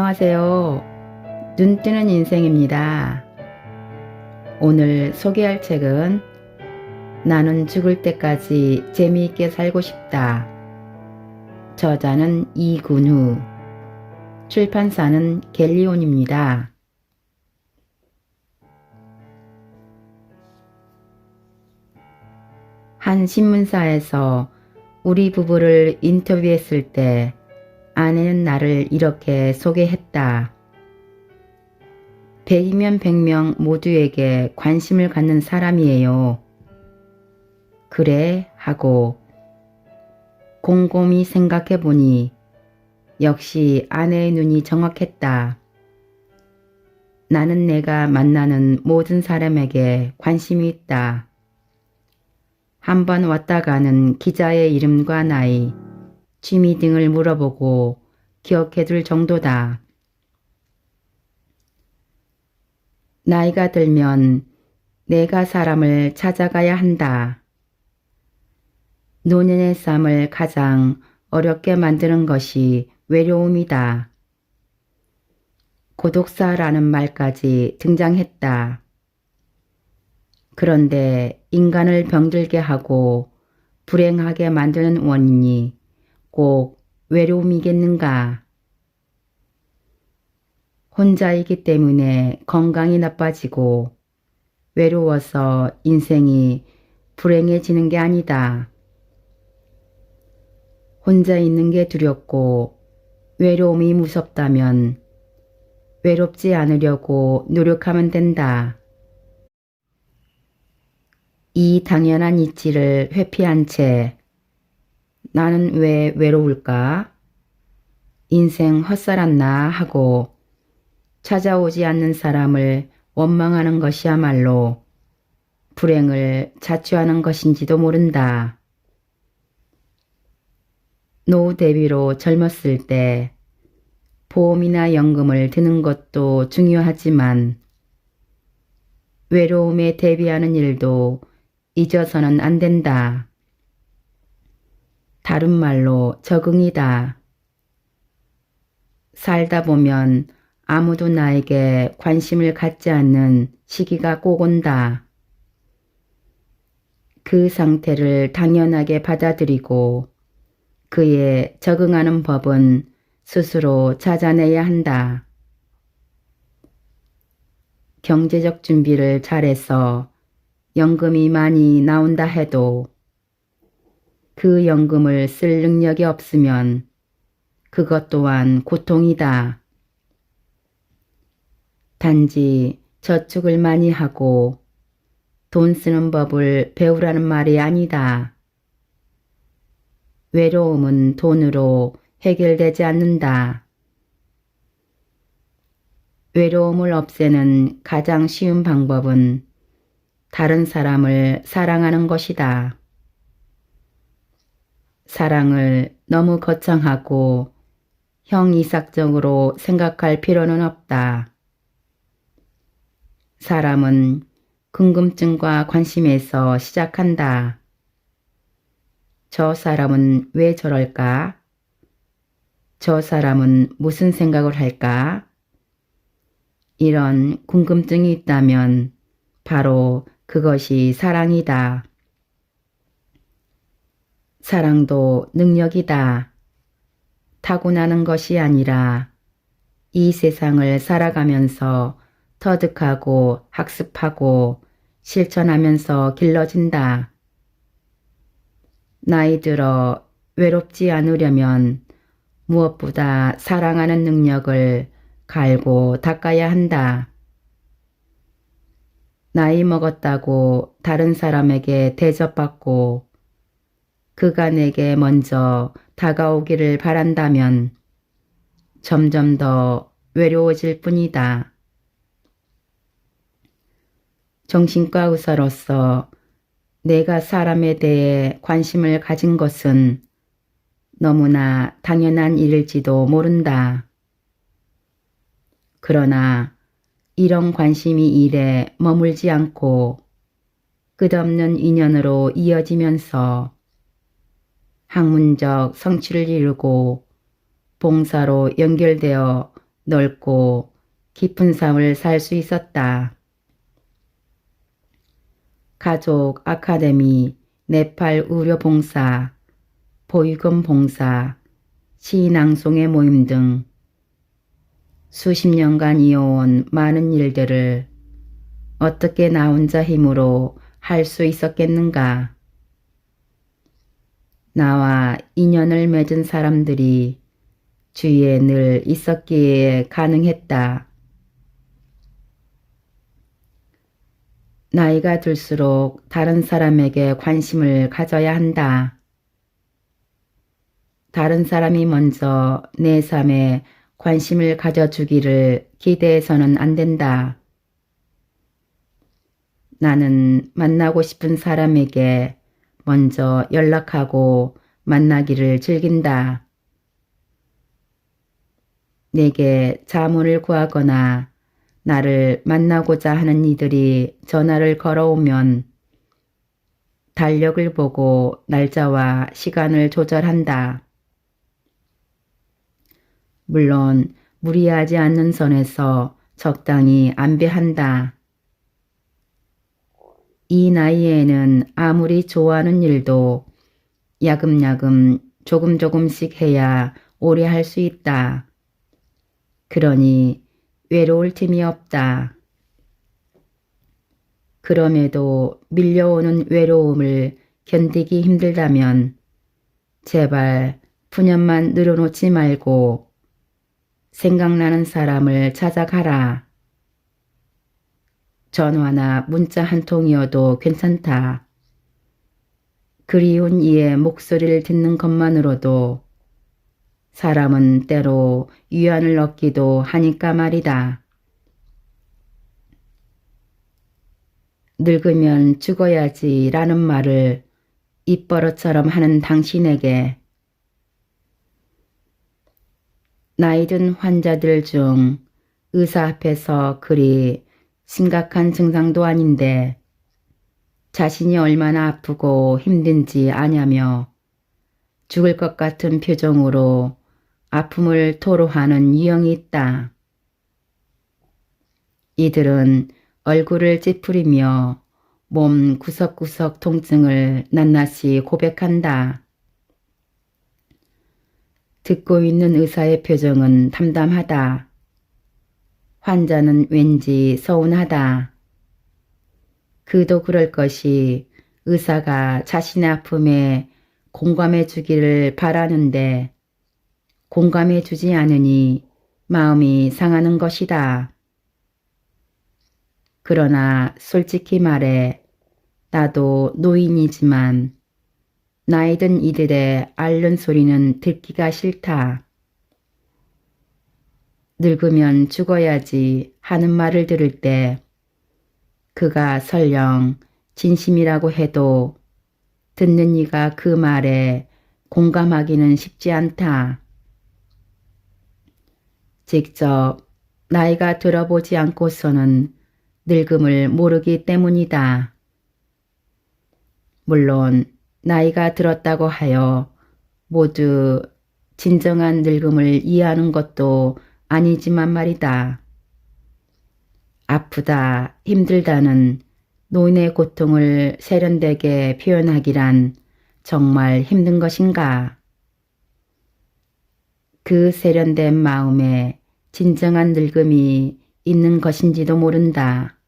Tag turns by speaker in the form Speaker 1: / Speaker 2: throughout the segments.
Speaker 1: 안녕하세요. 눈뜨는 인생입니다. 오늘 소개할 책은 나는 죽을 때까지 재미있게 살고 싶다. 저자는 이근우, 출판사는 갤리온입니다. 한 신문사에서 우리 부부를 인터뷰했을 때 아내는 나를 이렇게 소개했다. 100이면 100명 모두에게 관심을 갖는 사람이에요. 그래 하고 곰곰이 생각해 보니 역시 아내의 눈이 정확했다. 나는 내가 만나는 모든 사람에게 관심이 있다. 한번 왔다 가는 기자의 이름과 나이, 취미 등을 물어보고 기억해둘 정도다. 나이가 들면 내가 사람을 찾아가야 한다. 노년의 삶을 가장 어렵게 만드는 것이 외로움이다. 고독사라는 말까지 등장했다. 그런데 인간을 병들게 하고 불행하게 만드는 원인이 꼭 외로움이겠는가? 혼자이기 때문에 건강이 나빠지고 외로워서 인생이 불행해지는 게 아니다. 혼자 있는 게 두렵고 외로움이 무섭다면 외롭지 않으려고 노력하면 된다. 이 당연한 이치를 회피한 채 나는 왜 외로울까? 인생 헛살았나 하고 찾아오지 않는 사람을 원망하는 것이야말로 불행을 자초하는 것인지도 모른다. 노후 대비로 젊었을 때 보험이나 연금을 드는 것도 중요하지만 외로움에 대비하는 일도 잊어서는 안 된다. 다른 말로 적응이다. 살다 보면 아무도 나에게 관심을 갖지 않는 시기가 꼭 온다. 그 상태를 당연하게 받아들이고 그에 적응하는 법은 스스로 찾아내야 한다. 경제적 준비를 잘해서 연금이 많이 나온다 해도 그 연금을 쓸 능력이 없으면 그것 또한 고통이다. 단지 저축을 많이 하고 돈 쓰는 법을 배우라는 말이 아니다. 외로움은 돈으로 해결되지 않는다. 외로움을 없애는 가장 쉬운 방법은 다른 사람을 사랑하는 것이다. 사랑을 너무 거창하고 형이삭적으로 생각할 필요는 없다. 사람은 궁금증과 관심에서 시작한다. 저 사람은 왜 저럴까? 저 사람은 무슨 생각을 할까? 이런 궁금증이 있다면 바로 그것이 사랑이다. 사랑도 능력이다. 타고나는 것이 아니라 이 세상을 살아가면서 터득하고 학습하고 실천하면서 길러진다. 나이 들어 외롭지 않으려면 무엇보다 사랑하는 능력을 갈고 닦아야 한다. 나이 먹었다고 다른 사람에게 대접받고 그가 내게 먼저 다가오기를 바란다면 점점 더 외로워질 뿐이다. 정신과 의사로서 내가 사람에 대해 관심을 가진 것은 너무나 당연한 일일지도 모른다. 그러나 이런 관심이 일에 머물지 않고 끝없는 인연으로 이어지면서 학문적 성취를 이루고 봉사로 연결되어 넓고 깊은 삶을 살 수 있었다. 가족 아카데미, 네팔 의료봉사, 보육원 봉사, 시낭송의 모임 등 수십 년간 이어온 많은 일들을 어떻게 나 혼자 힘으로 할 수 있었겠는가. 나와 인연을 맺은 사람들이 주위에 늘 있었기에 가능했다. 나이가 들수록 다른 사람에게 관심을 가져야 한다. 다른 사람이 먼저 내 삶에 관심을 가져주기를 기대해서는 안 된다. 나는 만나고 싶은 사람에게 먼저 연락하고 만나기를 즐긴다. 내게 자문을 구하거나 나를 만나고자 하는 이들이 전화를 걸어오면 달력을 보고 날짜와 시간을 조절한다. 물론 무리하지 않는 선에서 적당히 안배한다. 이 나이에는 아무리 좋아하는 일도 야금야금 조금씩 해야 오래 할 수 있다. 그러니 외로울 틈이 없다. 그럼에도 밀려오는 외로움을 견디기 힘들다면 제발 푸념만 늘어놓지 말고 생각나는 사람을 찾아가라. 전화나 문자 한 통이어도 괜찮다. 그리운 이의 목소리를 듣는 것만으로도 사람은 때로 위안을 얻기도 하니까 말이다. 늙으면 죽어야지 라는 말을 입버릇처럼 하는 당신에게 나이 든 환자들 중 의사 앞에서 그리 심각한 증상도 아닌데 자신이 얼마나 아프고 힘든지 아냐며 죽을 것 같은 표정으로 아픔을 토로하는 유형이 있다. 이들은 얼굴을 찌푸리며 몸 구석구석 통증을 낱낱이 고백한다. 듣고 있는 의사의 표정은 담담하다. 환자는 왠지 서운하다. 그도 그럴 것이 의사가 자신의 아픔에 공감해 주기를 바라는데 공감해 주지 않으니 마음이 상하는 것이다. 그러나 솔직히 말해 나도 노인이지만 나이 든 이들의 앓는 소리는 듣기가 싫다. 늙으면 죽어야지 하는 말을 들을 때 그가 설령 진심이라고 해도 듣는 이가 그 말에 공감하기는 쉽지 않다. 직접 나이가 들어보지 않고서는 늙음을 모르기 때문이다. 물론 나이가 들었다고 하여 모두 진정한 늙음을 이해하는 것도 아니지만 말이다. 아프다, 힘들다는 노인의 고통을 세련되게 표현하기란 정말 힘든 것인가? 그 세련된 마음에 진정한 늙음이 있는 것인지도 모른다.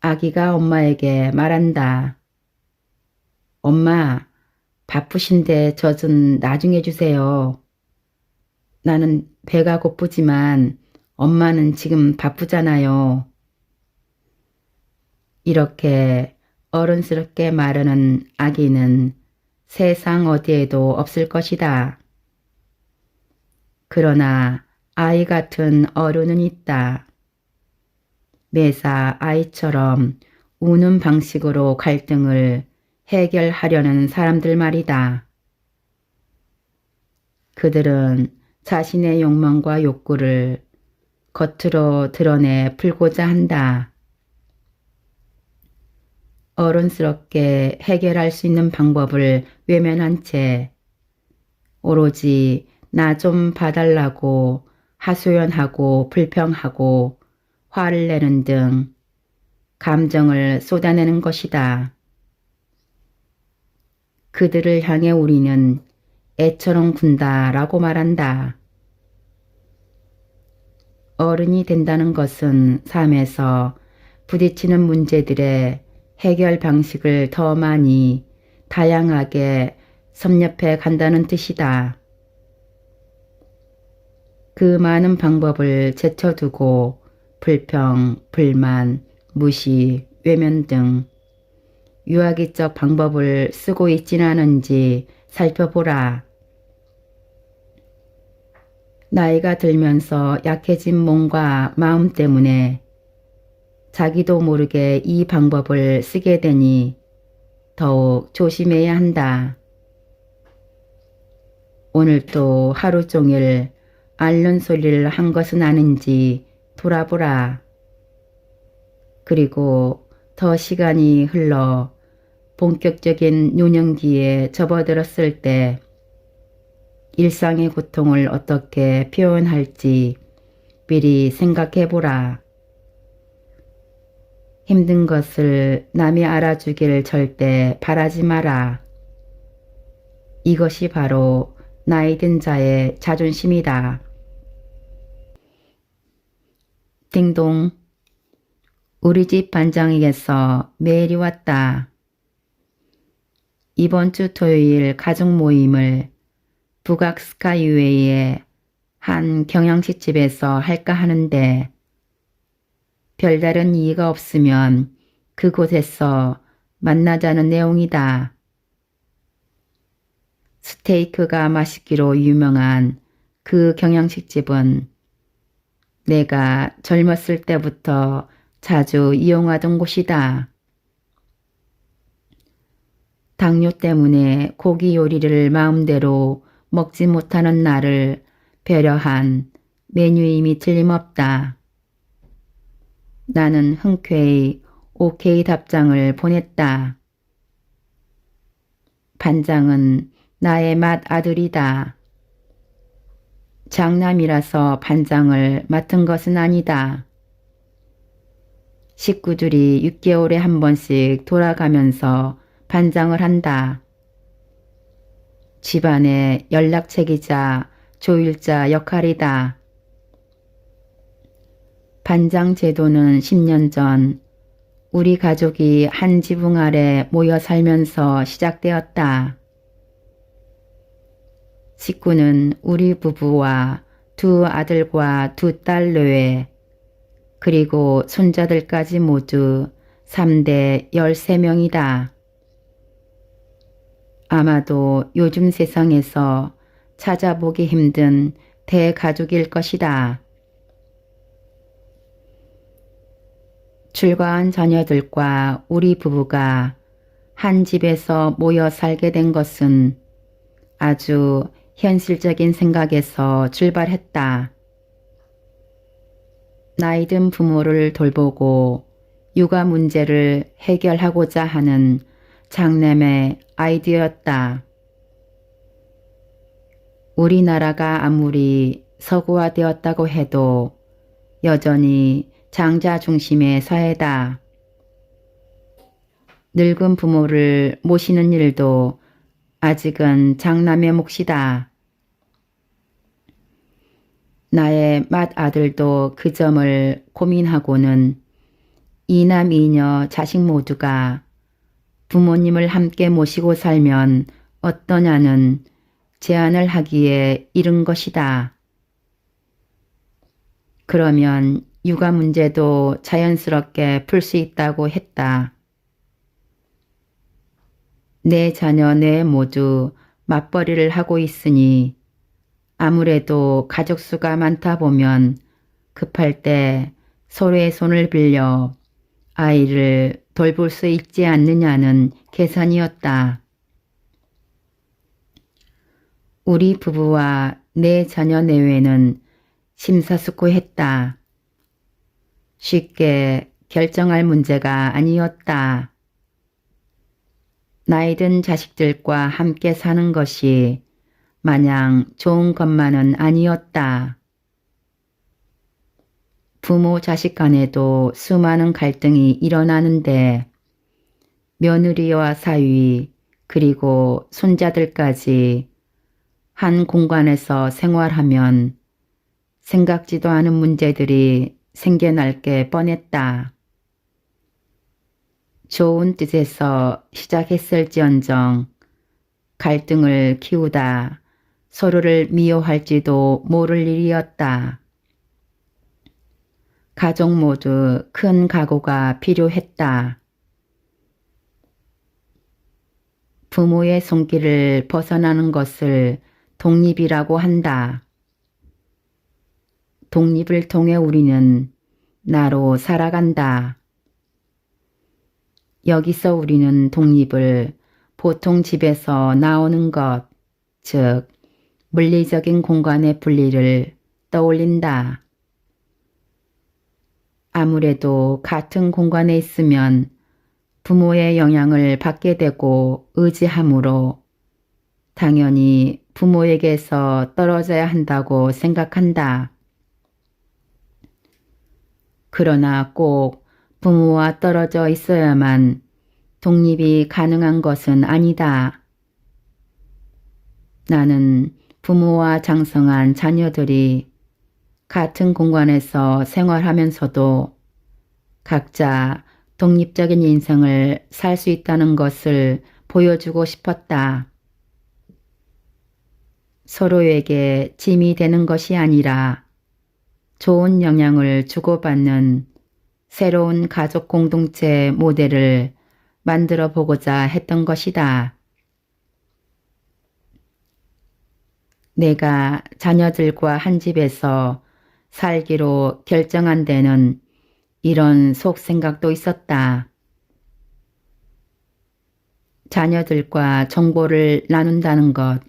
Speaker 1: 아기가 엄마에게 말한다. 엄마, 바쁘신데 저 좀 나중에 주세요. 나는 배가 고프지만 엄마는 지금 바쁘잖아요. 이렇게 어른스럽게 말하는 아기는 세상 어디에도 없을 것이다. 그러나 아이 같은 어른은 있다. 매사 아이처럼 우는 방식으로 갈등을 해결하려는 사람들 말이다. 그들은 자신의 욕망과 욕구를 겉으로 드러내 풀고자 한다. 어른스럽게 해결할 수 있는 방법을 외면한 채 오로지 나 좀 봐달라고 하소연하고 불평하고 화를 내는 등 감정을 쏟아내는 것이다. 그들을 향해 우리는 애처럼 군다라고 말한다. 어른이 된다는 것은 삶에서 부딪히는 문제들의 해결 방식을 더 많이 다양하게 섭렵해 간다는 뜻이다. 그 많은 방법을 제쳐두고 불평, 불만, 무시, 외면 등 유아기적 방법을 쓰고 있지는 않은지 살펴보라. 나이가 들면서 약해진 몸과 마음 때문에 자기도 모르게 이 방법을 쓰게 되니 더욱 조심해야 한다. 오늘도 하루 종일 앓는 소리를 한 것은 아닌지 돌아보라. 그리고 더 시간이 흘러 본격적인 유년기에 접어들었을 때 일상의 고통을 어떻게 표현할지 미리 생각해보라. 힘든 것을 남이 알아주길 절대 바라지 마라. 이것이 바로 나이 든 자의 자존심이다. 딩동. 우리 집 반장에게서 메일이 왔다. 이번 주 토요일 가족 모임을 북악 스카이웨이의 한 경양식집에서 할까 하는데 별다른 이의가 없으면 그곳에서 만나자는 내용이다. 스테이크가 맛있기로 유명한 그 경양식집은 내가 젊었을 때부터 자주 이용하던 곳이다. 당뇨 때문에 고기 요리를 마음대로 먹지 못하는 나를 배려한 메뉴임이 틀림없다. 나는 흔쾌히 오케이 답장을 보냈다. 반장은 나의 맏아들이다. 장남이라서 반장을 맡은 것은 아니다. 식구들이 6개월에 한 번씩 돌아가면서 반장을 한다. 집안의 연락책이자 조율자 역할이다. 반장 제도는 10년 전 우리 가족이 한 지붕 아래 모여 살면서 시작되었다. 식구는 우리 부부와 두 아들과 두 딸 외에 그리고 손자들까지 모두 3대 13명이다. 아마도 요즘 세상에서 찾아보기 힘든 대가족일 것이다. 출가한 자녀들과 우리 부부가 한 집에서 모여 살게 된 것은 아주 현실적인 생각에서 출발했다. 나이든 부모를 돌보고 육아 문제를 해결하고자 하는 장남의 아이디어였다. 우리나라가 아무리 서구화되었다고 해도 여전히 장자 중심의 사회다. 늙은 부모를 모시는 일도 아직은 장남의 몫이다. 나의 맏아들도 그 점을 고민하고는 이남 이녀 자식 모두가 부모님을 함께 모시고 살면 어떠냐는 제안을 하기에 이른 것이다. 그러면 육아 문제도 자연스럽게 풀 수 있다고 했다. 내 자녀 내 모두 맞벌이를 하고 있으니 아무래도 가족 수가 많다 보면 급할 때 서로의 손을 빌려 아이를 돌볼 수 있지 않느냐는 계산이었다. 우리 부부와 내 자녀 내외는 심사숙고했다. 쉽게 결정할 문제가 아니었다. 나이든 자식들과 함께 사는 것이 마냥 좋은 것만은 아니었다. 부모 자식 간에도 수많은 갈등이 일어나는데 며느리와 사위 그리고 손자들까지 한 공간에서 생활하면 생각지도 않은 문제들이 생겨날 게 뻔했다. 좋은 뜻에서 시작했을지언정 갈등을 키우다 서로를 미워할지도 모를 일이었다. 가족 모두 큰 각오가 필요했다. 부모의 손길을 벗어나는 것을 독립이라고 한다. 독립을 통해 우리는 나로 살아간다. 여기서 우리는 독립을 보통 집에서 나오는 것, 즉 물리적인 공간의 분리를 떠올린다. 아무래도 같은 공간에 있으면 부모의 영향을 받게 되고 의지하므로 당연히 부모에게서 떨어져야 한다고 생각한다. 그러나 꼭 부모와 떨어져 있어야만 독립이 가능한 것은 아니다. 나는 부모와 장성한 자녀들이 같은 공간에서 생활하면서도 각자 독립적인 인생을 살 수 있다는 것을 보여주고 싶었다. 서로에게 짐이 되는 것이 아니라 좋은 영향을 주고받는 새로운 가족 공동체 모델을 만들어 보고자 했던 것이다. 내가 자녀들과 한 집에서 살기로 결정한 데는 이런 속생각도 있었다. 자녀들과 정보를 나눈다는 것,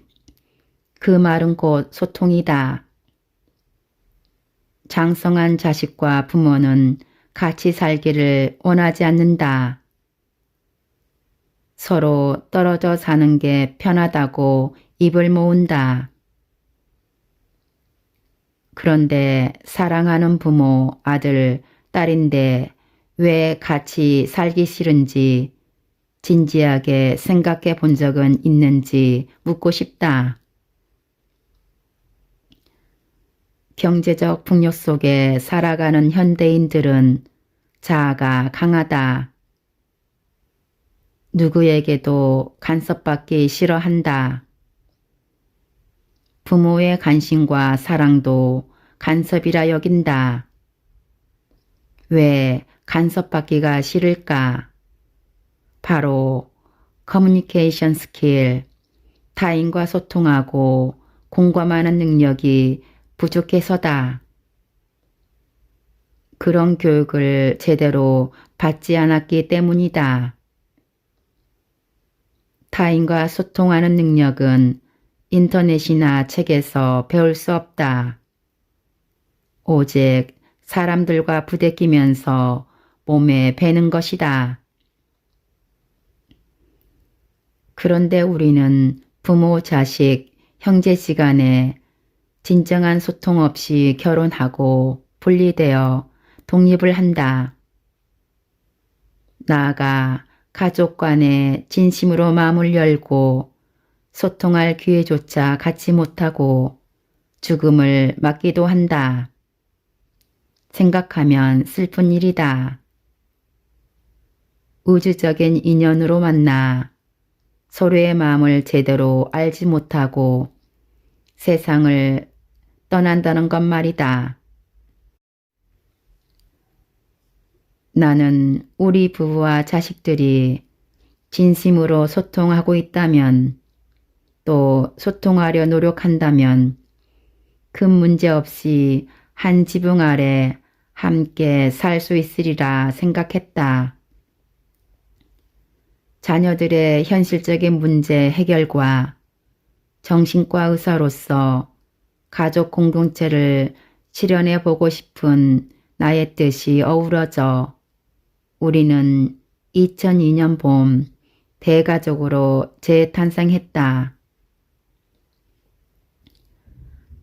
Speaker 1: 그 말은 곧 소통이다. 장성한 자식과 부모는 같이 살기를 원하지 않는다. 서로 떨어져 사는 게 편하다고 입을 모은다. 그런데 사랑하는 부모, 아들, 딸인데 왜 같이 살기 싫은지 진지하게 생각해 본 적은 있는지 묻고 싶다. 경제적 풍요 속에 살아가는 현대인들은 자아가 강하다. 누구에게도 간섭받기 싫어한다. 부모의 관심과 사랑도 간섭이라 여긴다. 왜 간섭받기가 싫을까? 바로 커뮤니케이션 스킬, 타인과 소통하고 공감하는 능력이 부족해서다. 그런 교육을 제대로 받지 않았기 때문이다. 타인과 소통하는 능력은 인터넷이나 책에서 배울 수 없다. 오직 사람들과 부대끼면서 몸에 배는 것이다. 그런데 우리는 부모, 자식, 형제지간에 진정한 소통 없이 결혼하고 분리되어 독립을 한다. 나아가 가족 간에 진심으로 마음을 열고 소통할 기회조차 갖지 못하고 죽음을 맞기도 한다. 생각하면 슬픈 일이다. 우주적인 인연으로 만나 서로의 마음을 제대로 알지 못하고 세상을 떠난다는 것 말이다. 나는 우리 부부와 자식들이 진심으로 소통하고 있다면 또 소통하려 노력한다면 큰 문제 없이 한 지붕 아래 함께 살 수 있으리라 생각했다. 자녀들의 현실적인 문제 해결과 정신과 의사로서 가족 공동체를 실현해 보고 싶은 나의 뜻이 어우러져 우리는 2002년 봄 대가족으로 재탄생했다.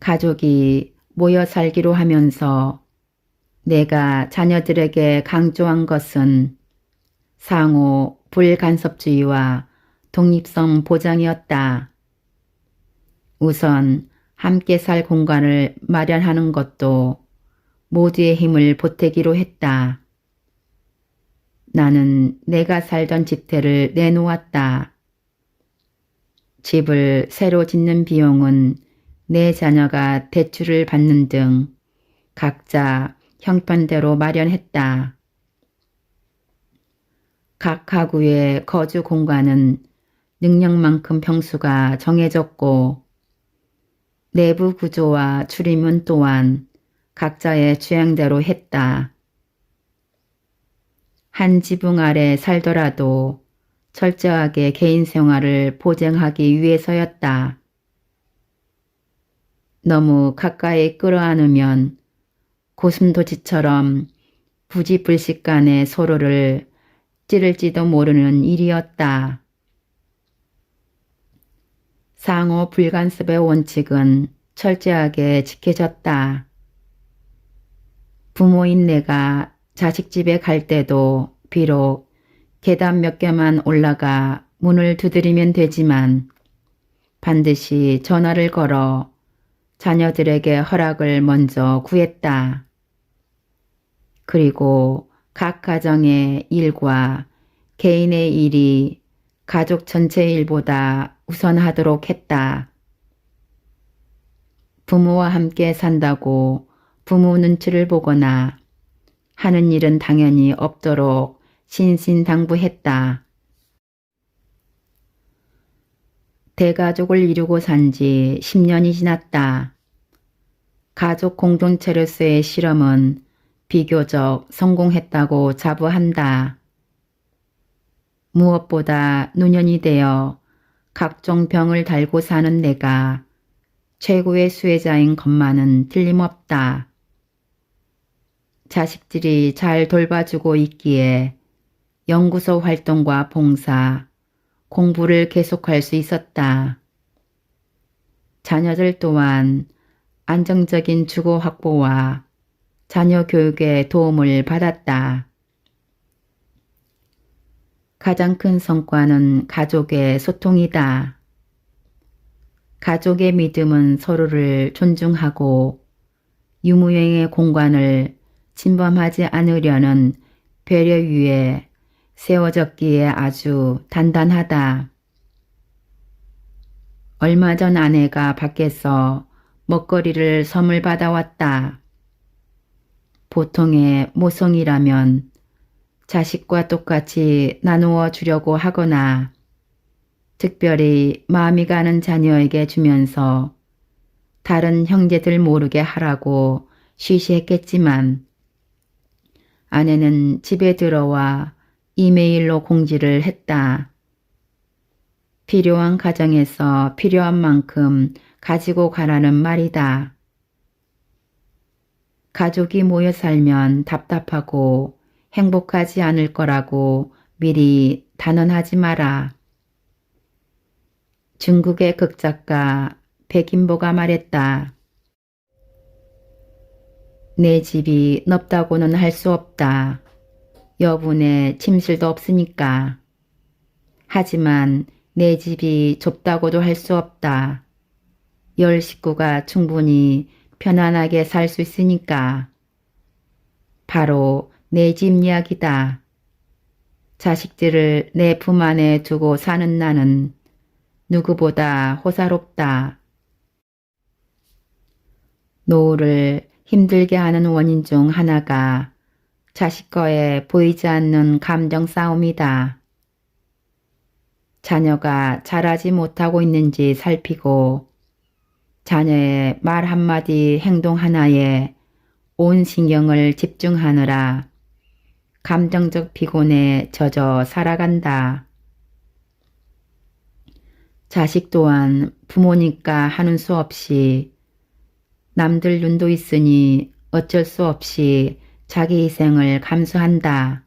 Speaker 1: 가족이 모여 살기로 하면서 내가 자녀들에게 강조한 것은 상호 불간섭주의와 독립성 보장이었다. 우선 함께 살 공간을 마련하는 것도 모두의 힘을 보태기로 했다. 나는 내가 살던 집태를 내놓았다. 집을 새로 짓는 비용은 내 자녀가 대출을 받는 등 각자 형편대로 마련했다. 각 가구의 거주 공간은 능력만큼 평수가 정해졌고 내부 구조와 출입문 또한 각자의 취향대로 했다. 한 지붕 아래 살더라도 철저하게 개인 생활을 보장하기 위해서였다. 너무 가까이 끌어안으면 고슴도치처럼 부지불식간에 서로를 찌를지도 모르는 일이었다. 상호 불간섭의 원칙은 철저하게 지켜졌다. 부모인 내가 자식 집에 갈 때도 비록 계단 몇 개만 올라가 문을 두드리면 되지만 반드시 전화를 걸어 자녀들에게 허락을 먼저 구했다. 그리고 각 가정의 일과 개인의 일이 가족 전체의 일보다 우선하도록 했다. 부모와 함께 산다고 부모 눈치를 보거나 하는 일은 당연히 없도록 신신당부했다. 대가족을 이루고 산 지 10년이 지났다. 가족 공동체로서의 실험은 비교적 성공했다고 자부한다. 무엇보다 노년이 되어 각종 병을 달고 사는 내가 최고의 수혜자인 것만은 틀림없다. 자식들이 잘 돌봐주고 있기에 연구소 활동과 봉사, 공부를 계속할 수 있었다. 자녀들 또한 안정적인 주거 확보와 자녀 교육에 도움을 받았다. 가장 큰 성과는 가족의 소통이다. 가족의 믿음은 서로를 존중하고 유무형의 공간을 침범하지 않으려는 배려 위에 세워졌기에 아주 단단하다. 얼마 전 아내가 밖에서 먹거리를 선물 받아왔다. 보통의 모성이라면 자식과 똑같이 나누어 주려고 하거나 특별히 마음이 가는 자녀에게 주면서 다른 형제들 모르게 하라고 쉬쉬했겠지만 아내는 집에 들어와 이메일로 공지를 했다. 필요한 가정에서 필요한 만큼 가지고 가라는 말이다. 가족이 모여 살면 답답하고 행복하지 않을 거라고 미리 단언하지 마라. 중국의 극작가 백인보가 말했다. 내 집이 넓다고는 할 수 없다. 여분의 침실도 없으니까. 하지만 내 집이 좁다고도 할 수 없다. 10 식구가 충분히 편안하게 살 수 있으니까. 바로 내 집 이야기다. 자식들을 내 품 안에 두고 사는 나는 누구보다 호사롭다. 노후를 힘들게 하는 원인 중 하나가 자식과의 보이지 않는 감정 싸움이다. 자녀가 잘하지 못하고 있는지 살피고 자녀의 말 한마디 행동 하나에 온 신경을 집중하느라 감정적 피곤에 젖어 살아간다. 자식 또한 부모니까 하는 수 없이 남들 눈도 있으니 어쩔 수 없이 자기 희생을 감수한다.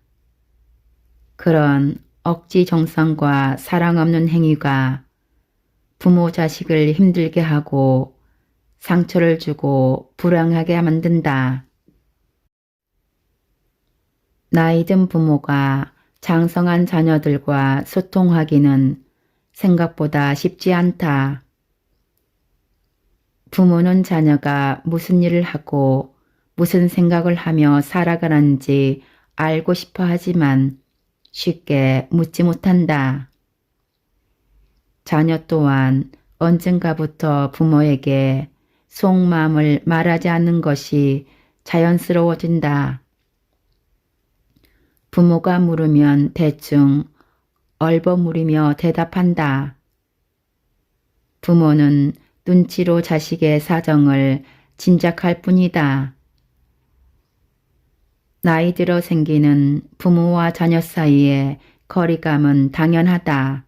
Speaker 1: 그런 억지 정성과 사랑 없는 행위가 부모 자식을 힘들게 하고 상처를 주고 불행하게 만든다. 나이 든 부모가 장성한 자녀들과 소통하기는 생각보다 쉽지 않다. 부모는 자녀가 무슨 일을 하고 무슨 생각을 하며 살아가는지 알고 싶어 하지만 쉽게 묻지 못한다. 자녀 또한 언젠가부터 부모에게 속마음을 말하지 않는 것이 자연스러워진다. 부모가 물으면 대충 얼버무리며 대답한다. 부모는 눈치로 자식의 사정을 짐작할 뿐이다. 나이 들어 생기는 부모와 자녀 사이의 거리감은 당연하다.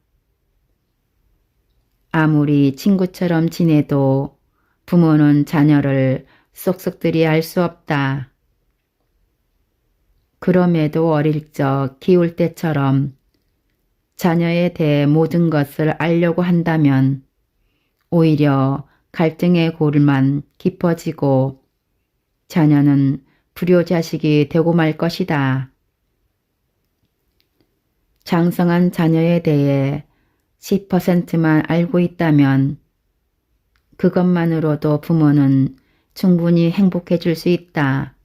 Speaker 1: 아무리 친구처럼 지내도 부모는 자녀를 쏙쏙들이 알 수 없다. 그럼에도 어릴 적 키울 때처럼 자녀에 대해 모든 것을 알려고 한다면 오히려 갈등의 골만 깊어지고 자녀는 불효자식이 되고 말 것이다. 장성한 자녀에 대해 10%만 알고 있다면 그것만으로도 부모는 충분히 행복해질 수 있다.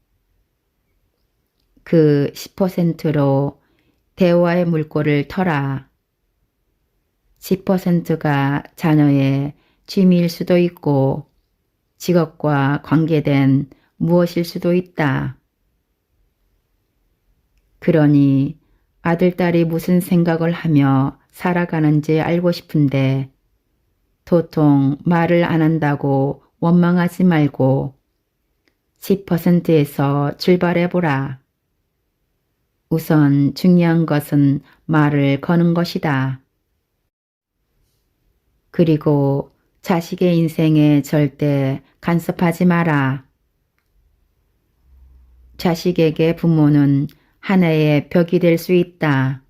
Speaker 1: 그 10%로 대화의 물꼬를 터라. 10%가 자녀의 취미일 수도 있고 직업과 관계된 무엇일 수도 있다. 그러니 아들, 딸이 무슨 생각을 하며 살아가는지 알고 싶은데 도통 말을 안 한다고 원망하지 말고 10%에서 출발해보라. 우선 중요한 것은 말을 거는 것이다. 그리고 자식의 인생에 절대 간섭하지 마라. 자식에게 부모는 하나의 벽이 될 수 있다.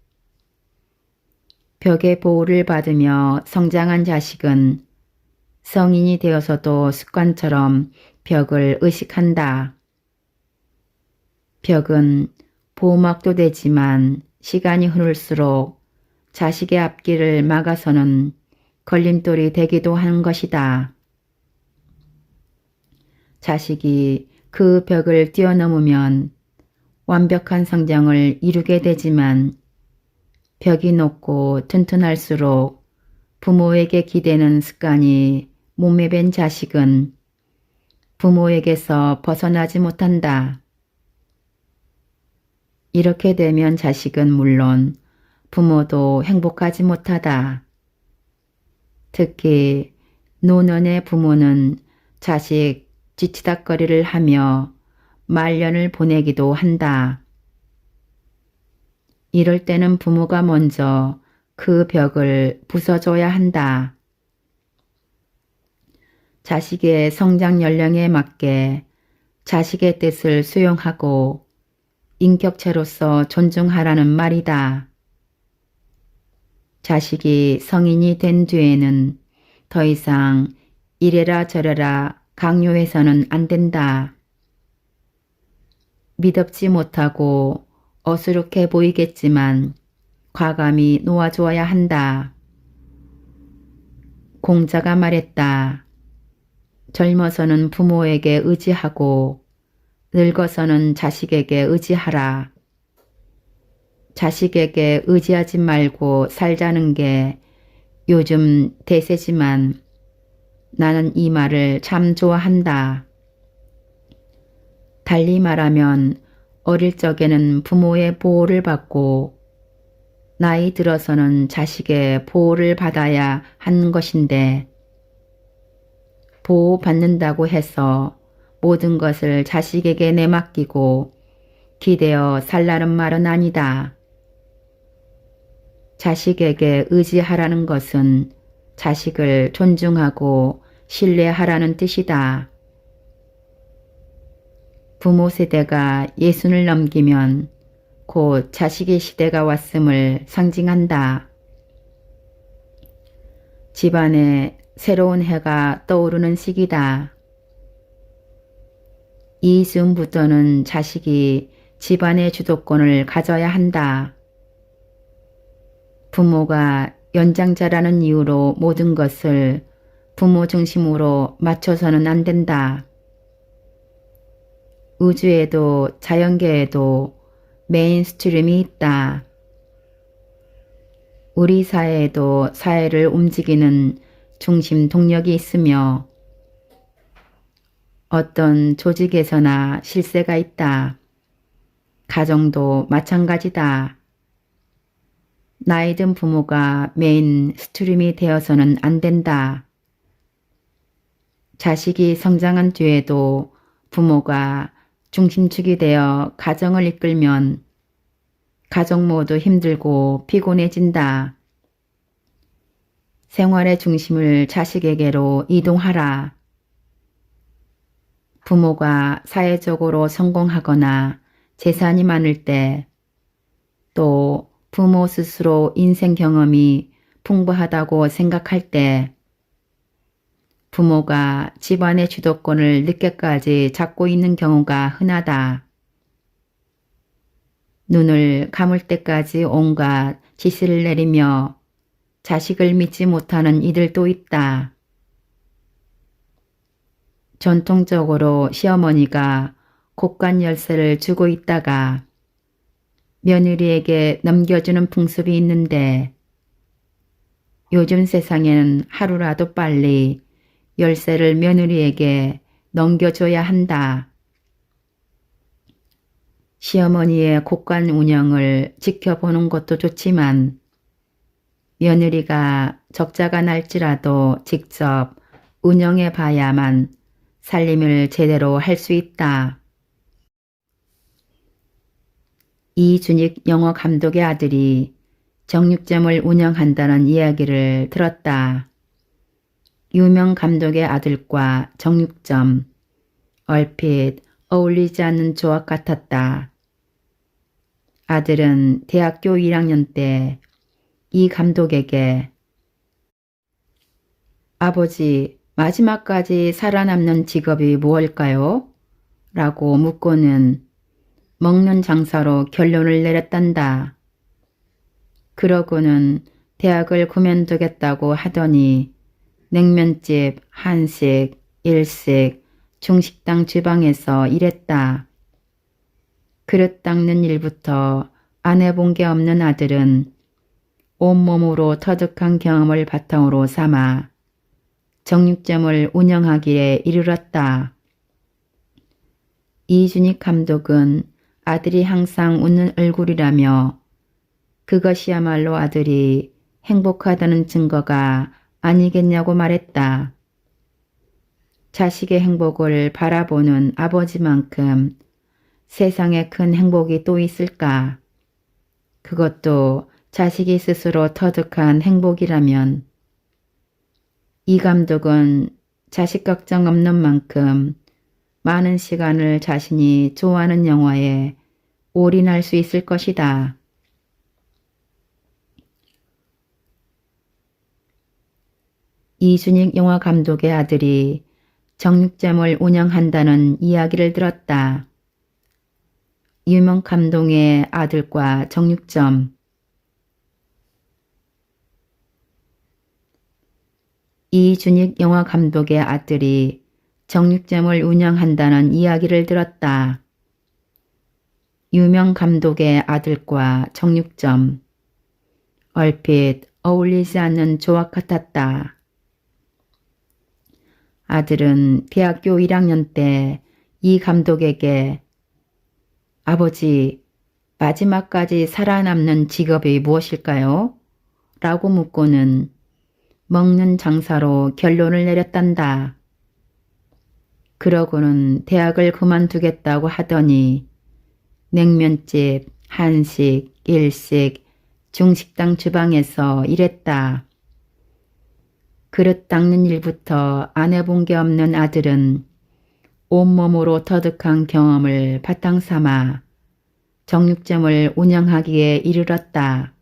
Speaker 1: 벽의 보호를 받으며 성장한 자식은 성인이 되어서도 습관처럼 벽을 의식한다. 벽은 보호막도 되지만 시간이 흐를수록 자식의 앞길을 막아서는 걸림돌이 되기도 하는 것이다. 자식이 그 벽을 뛰어넘으면 완벽한 성장을 이루게 되지만 벽이 높고 튼튼할수록 부모에게 기대는 습관이 몸에 밴 자식은 부모에게서 벗어나지 못한다. 이렇게 되면 자식은 물론 부모도 행복하지 못하다. 특히 노년의 부모는 자식 지치닥거리를 하며 말년을 보내기도 한다. 이럴 때는 부모가 먼저 그 벽을 부숴줘야 한다. 자식의 성장 연령에 맞게 자식의 뜻을 수용하고 인격체로서 존중하라는 말이다. 자식이 성인이 된 뒤에는 더 이상 이래라 저래라 강요해서는 안 된다. 미덥지 못하고 어수룩해 보이겠지만 과감히 놓아주어야 한다. 공자가 말했다. 젊어서는 부모에게 의지하고 늙어서는 자식에게 의지하라. 자식에게 의지하지 말고 살자는 게 요즘 대세지만 나는 이 말을 참 좋아한다. 달리 말하면 어릴 적에는 부모의 보호를 받고 나이 들어서는 자식의 보호를 받아야 하는 것인데 보호받는다고 해서 모든 것을 자식에게 내맡기고 기대어 살라는 말은 아니다. 자식에게 의지하라는 것은 자식을 존중하고 신뢰하라는 뜻이다. 부모 세대가 60을 넘기면 곧 자식의 시대가 왔음을 상징한다. 집안에 새로운 해가 떠오르는 시기다. 이즈음부터는 자식이 집안의 주도권을 가져야 한다. 부모가 연장자라는 이유로 모든 것을 부모 중심으로 맞춰서는 안 된다. 우주에도 자연계에도 메인스트림이 있다. 우리 사회에도 사회를 움직이는 중심 동력이 있으며 어떤 조직에서나 실세가 있다. 가정도 마찬가지다. 나이든 부모가 메인 스트림이 되어서는 안 된다. 자식이 성장한 뒤에도 부모가 중심축이 되어 가정을 이끌면 가족 모두 힘들고 피곤해진다. 생활의 중심을 자식에게로 이동하라. 부모가 사회적으로 성공하거나 재산이 많을 때, 또 부모 스스로 인생 경험이 풍부하다고 생각할 때, 부모가 집안의 주도권을 늦게까지 잡고 있는 경우가 흔하다. 눈을 감을 때까지 온갖 지시를 내리며 자식을 믿지 못하는 이들도 있다. 전통적으로 시어머니가 곳간 열쇠를 주고 있다가 며느리에게 넘겨주는 풍습이 있는데 요즘 세상엔 하루라도 빨리 열쇠를 며느리에게 넘겨줘야 한다. 시어머니의 곳간 운영을 지켜보는 것도 좋지만 며느리가 적자가 날지라도 직접 운영해 봐야만 살림을 제대로 할 수 있다. 이준익 영어 감독의 아들이 정육점을 운영한다는 이야기를 들었다. 유명 감독의 아들과 정육점, 얼핏 어울리지 않는 조합 같았다. 아들은 대학교 1학년 때 이 감독에게 아버지, 마지막까지 살아남는 직업이 무엇일까요? 라고 묻고는 먹는 장사로 결론을 내렸단다. 그러고는 대학을 그만두겠다고 하더니 냉면집, 한식, 일식, 중식당 주방에서 일했다. 그릇 닦는 일부터 안 해본 게 없는 아들은 온몸으로 터득한 경험을 바탕으로 삼아 정육점을 운영하기에 이르렀다. 이준익 감독은 아들이 항상 웃는 얼굴이라며 그것이야말로 아들이 행복하다는 증거가 아니겠냐고 말했다. 자식의 행복을 바라보는 아버지만큼 세상에 큰 행복이 또 있을까? 그것도 자식이 스스로 터득한 행복이라면 이 감독은 자식 걱정 없는 만큼 많은 시간을 자신이 좋아하는 영화에 올인할 수 있을 것이다. 이준익 영화 감독의 아들이 정육점을 운영한다는 이야기를 들었다. 유명 감독의 아들과 정육점. 이준익 영화 감독의 아들이 정육점을 운영한다는 이야기를 들었다. 유명 감독의 아들과 정육점. 얼핏 어울리지 않는 조합 같았다. 아들은 대학교 1학년 때 이 감독에게 아버지, 마지막까지 살아남는 직업이 무엇일까요? 라고 묻고는 먹는 장사로 결론을 내렸단다. 그러고는 대학을 그만두겠다고 하더니 냉면집, 한식, 일식, 중식당 주방에서 일했다. 그릇 닦는 일부터 안 해본 게 없는 아들은 온몸으로 터득한 경험을 바탕 삼아 정육점을 운영하기에 이르렀다.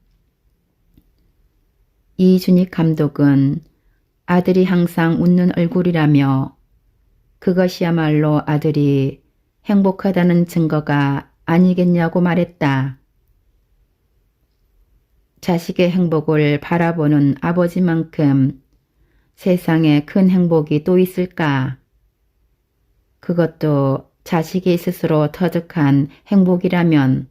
Speaker 1: 이준익 감독은 아들이 항상 웃는 얼굴이라며 그것이야말로 아들이 행복하다는 증거가 아니겠냐고 말했다. 자식의 행복을 바라보는 아버지만큼 세상에 큰 행복이 또 있을까? 그것도 자식이 스스로 터득한 행복이라면.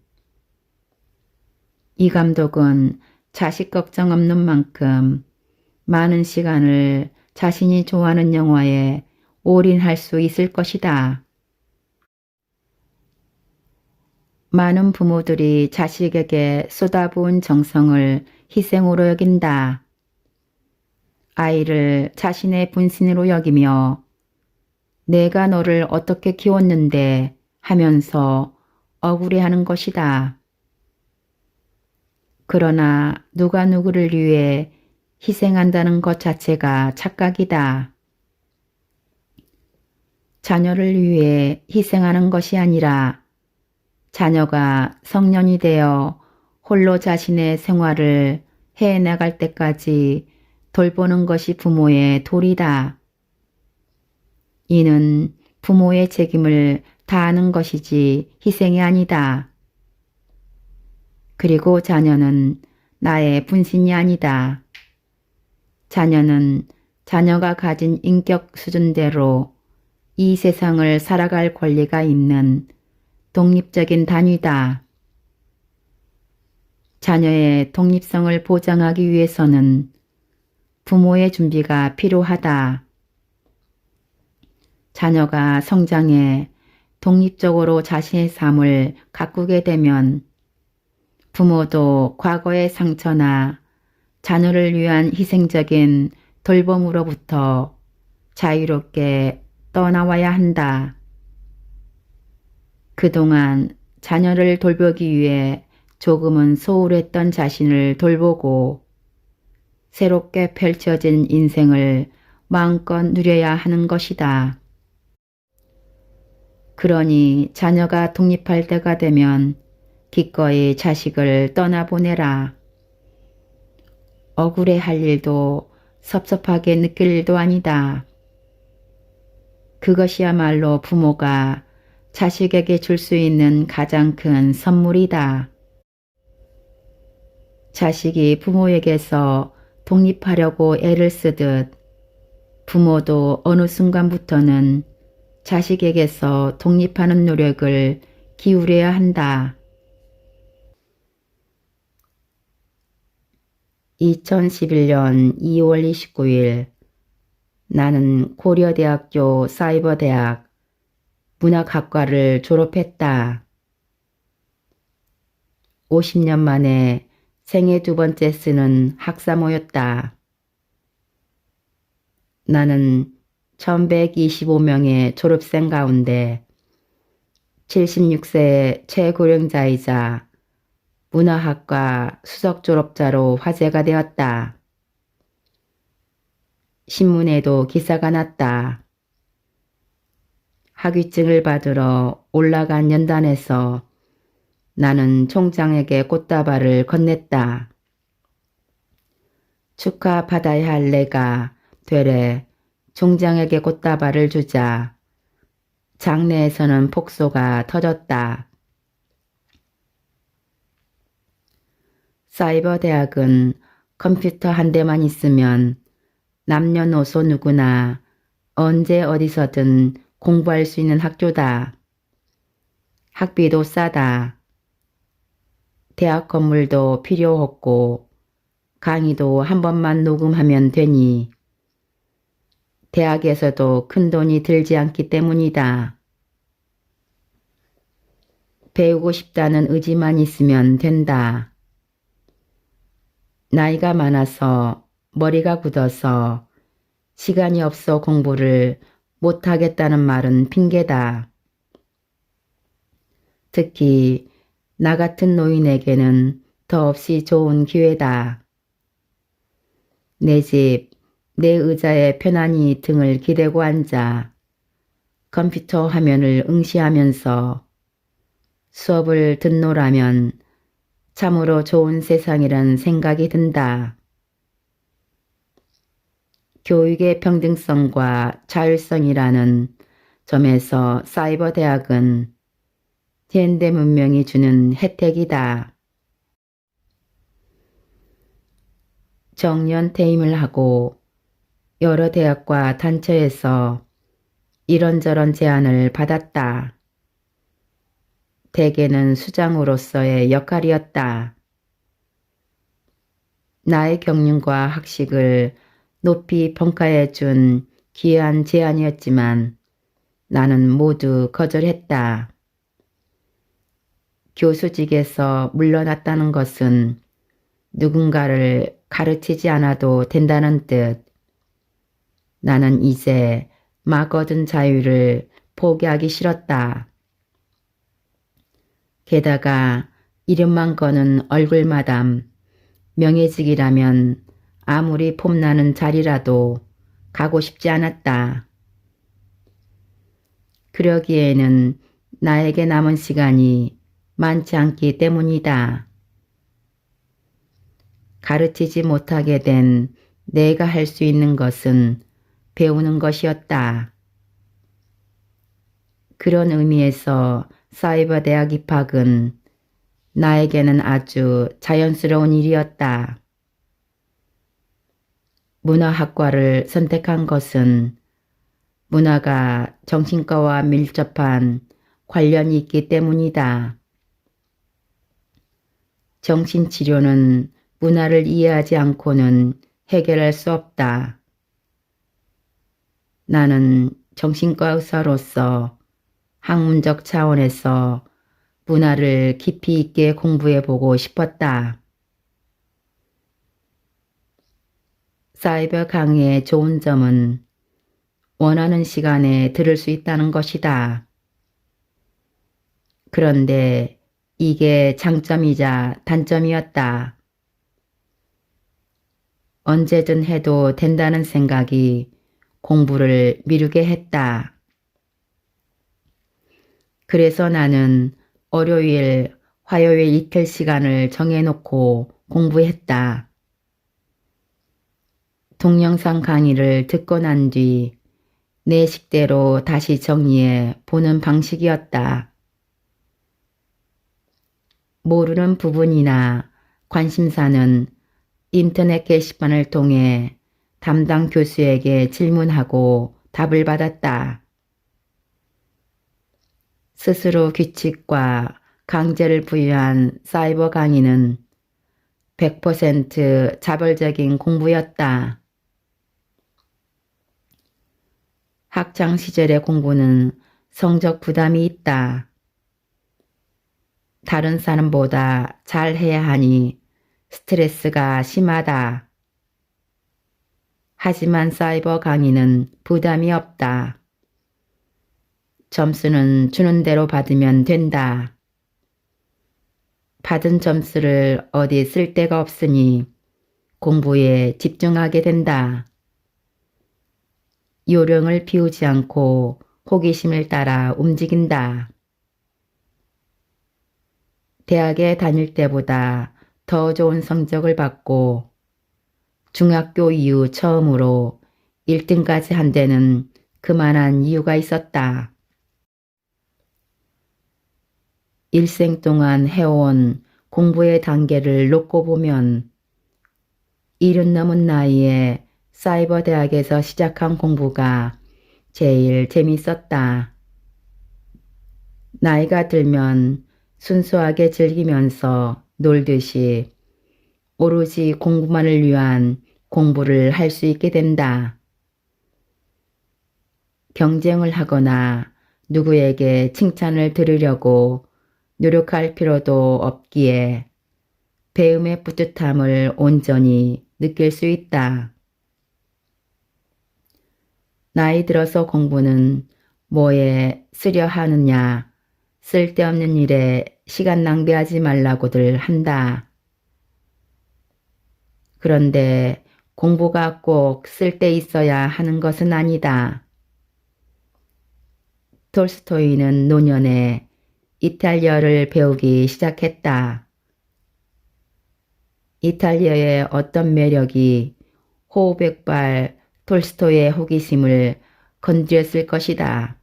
Speaker 1: 이 감독은 자식 걱정 없는 만큼 많은 시간을 자신이 좋아하는 영화에 올인할 수 있을 것이다. 많은 부모들이 자식에게 쏟아부은 정성을 희생으로 여긴다. 아이를 자신의 분신으로 여기며 내가 너를 어떻게 키웠는데 하면서 억울해하는 것이다. 그러나 누가 누구를 위해 희생한다는 것 자체가 착각이다. 자녀를 위해 희생하는 것이 아니라 자녀가 성년이 되어 홀로 자신의 생활을 해나갈 때까지 돌보는 것이 부모의 도리다. 이는 부모의 책임을 다하는 것이지 희생이 아니다. 그리고 자녀는 나의 분신이 아니다. 자녀는 자녀가 가진 인격 수준대로 이 세상을 살아갈 권리가 있는 독립적인 단위다. 자녀의 독립성을 보장하기 위해서는 부모의 준비가 필요하다. 자녀가 성장해 독립적으로 자신의 삶을 가꾸게 되면 부모도 과거의 상처나 자녀를 위한 희생적인 돌봄으로부터 자유롭게 떠나와야 한다. 그동안 자녀를 돌보기 위해 조금은 소홀했던 자신을 돌보고 새롭게 펼쳐진 인생을 마음껏 누려야 하는 것이다. 그러니 자녀가 독립할 때가 되면 기꺼이 자식을 떠나보내라. 억울해할 일도 섭섭하게 느낄 일도 아니다. 그것이야말로 부모가 자식에게 줄 수 있는 가장 큰 선물이다. 자식이 부모에게서 독립하려고 애를 쓰듯 부모도 어느 순간부터는 자식에게서 독립하는 노력을 기울여야 한다. 2011년 2월 29일 나는 고려대학교 사이버대학 문학학과를 졸업했다. 50년 만에 생애 두 번째 쓰는 학사모였다. 나는 1125명의 졸업생 가운데 76세의 최고령자이자 문화학과 수석 졸업자로 화제가 되었다. 신문에도 기사가 났다. 학위증을 받으러 올라간 연단에서 나는 총장에게 꽃다발을 건넸다. 축하받아야 할 내가 되레 총장에게 꽃다발을 주자 장내에서는 폭소가 터졌다. 사이버대학은 컴퓨터 한 대만 있으면 남녀노소 누구나 언제 어디서든 공부할 수 있는 학교다. 학비도 싸다. 대학 건물도 필요 없고 강의도 한 번만 녹음하면 되니 대학에서도 큰 돈이 들지 않기 때문이다. 배우고 싶다는 의지만 있으면 된다. 나이가 많아서 머리가 굳어서 시간이 없어 공부를 못하겠다는 말은 핑계다. 특히 나 같은 노인에게는 더없이 좋은 기회다. 내 집, 내 의자에 편안히 등을 기대고 앉아 컴퓨터 화면을 응시하면서 수업을 듣노라면 참으로 좋은 세상이란 생각이 든다. 교육의 평등성과 자율성이라는 점에서 사이버 대학은 현대 문명이 주는 혜택이다. 정년 퇴임을 하고 여러 대학과 단체에서 이런저런 제안을 받았다. 대개는 수장으로서의 역할이었다. 나의 경륜과 학식을 높이 평가해 준 귀한 제안이었지만 나는 모두 거절했다. 교수직에서 물러났다는 것은 누군가를 가르치지 않아도 된다는 뜻. 나는 이제 막 얻은 자유를 포기하기 싫었다. 게다가 이름만 거는 얼굴마담, 명예직이라면 아무리 폼나는 자리라도 가고 싶지 않았다. 그러기에는 나에게 남은 시간이 많지 않기 때문이다. 가르치지 못하게 된 내가 할 수 있는 것은 배우는 것이었다. 그런 의미에서 사이버 대학 입학은 나에게는 아주 자연스러운 일이었다. 문화학과를 선택한 것은 문화가 정신과와 밀접한 관련이 있기 때문이다. 정신치료는 문화를 이해하지 않고는 해결할 수 없다. 나는 정신과 의사로서 학문적 차원에서 문화를 깊이 있게 공부해보고 싶었다. 사이버 강의의 좋은 점은 원하는 시간에 들을 수 있다는 것이다. 그런데 이게 장점이자 단점이었다. 언제든 해도 된다는 생각이 공부를 미루게 했다. 그래서 나는 월요일, 화요일 이틀 시간을 정해놓고 공부했다. 동영상 강의를 듣고 난 뒤 내 식대로 다시 정리해 보는 방식이었다. 모르는 부분이나 관심사는 인터넷 게시판을 통해 담당 교수에게 질문하고 답을 받았다. 스스로 규칙과 강제를 부여한 사이버 강의는 100% 자발적인 공부였다. 학창 시절의 공부는 성적 부담이 있다. 다른 사람보다 잘해야 하니 스트레스가 심하다. 하지만 사이버 강의는 부담이 없다. 점수는 주는 대로 받으면 된다. 받은 점수를 어디 쓸 데가 없으니 공부에 집중하게 된다. 요령을 피우지 않고 호기심을 따라 움직인다. 대학에 다닐 때보다 더 좋은 성적을 받고 중학교 이후 처음으로 1등까지 한 데는 그만한 이유가 있었다. 일생 동안 해온 공부의 단계를 놓고 보면 70 넘은 나이에 사이버 대학에서 시작한 공부가 제일 재밌었다. 나이가 들면 순수하게 즐기면서 놀듯이 오로지 공부만을 위한 공부를 할 수 있게 된다. 경쟁을 하거나 누구에게 칭찬을 들으려고 노력할 필요도 없기에 배움의 뿌듯함을 온전히 느낄 수 있다. 나이 들어서 공부는 뭐에 쓰려 하느냐, 쓸데없는 일에 시간 낭비하지 말라고들 한다. 그런데 공부가 꼭 쓸데 있어야 하는 것은 아니다. 톨스토이는 노년에 이탈리아를 배우기 시작했다. 이탈리아의 어떤 매력이 호우백발 톨스토이의 호기심을 건드렸을 것이다.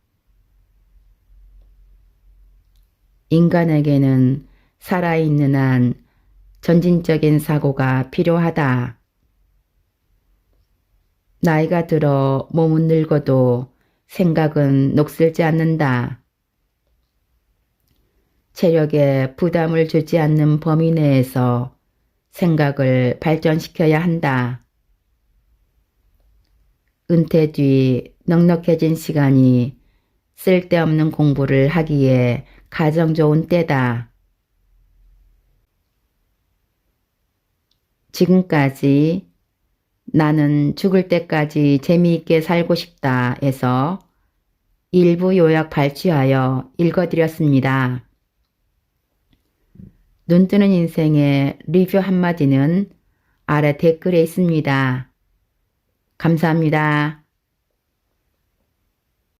Speaker 1: 인간에게는 살아있는 한 전진적인 사고가 필요하다. 나이가 들어 몸은 늙어도 생각은 녹슬지 않는다. 체력에 부담을 주지 않는 범위 내에서 생각을 발전시켜야 한다. 은퇴 뒤 넉넉해진 시간이 쓸데없는 공부를 하기에 가장 좋은 때다. 지금까지 나는 죽을 때까지 재미있게 살고 싶다에서 일부 요약 발췌하여 읽어드렸습니다. 눈뜨는 인생의 리뷰 한마디는 아래 댓글에 있습니다. 감사합니다.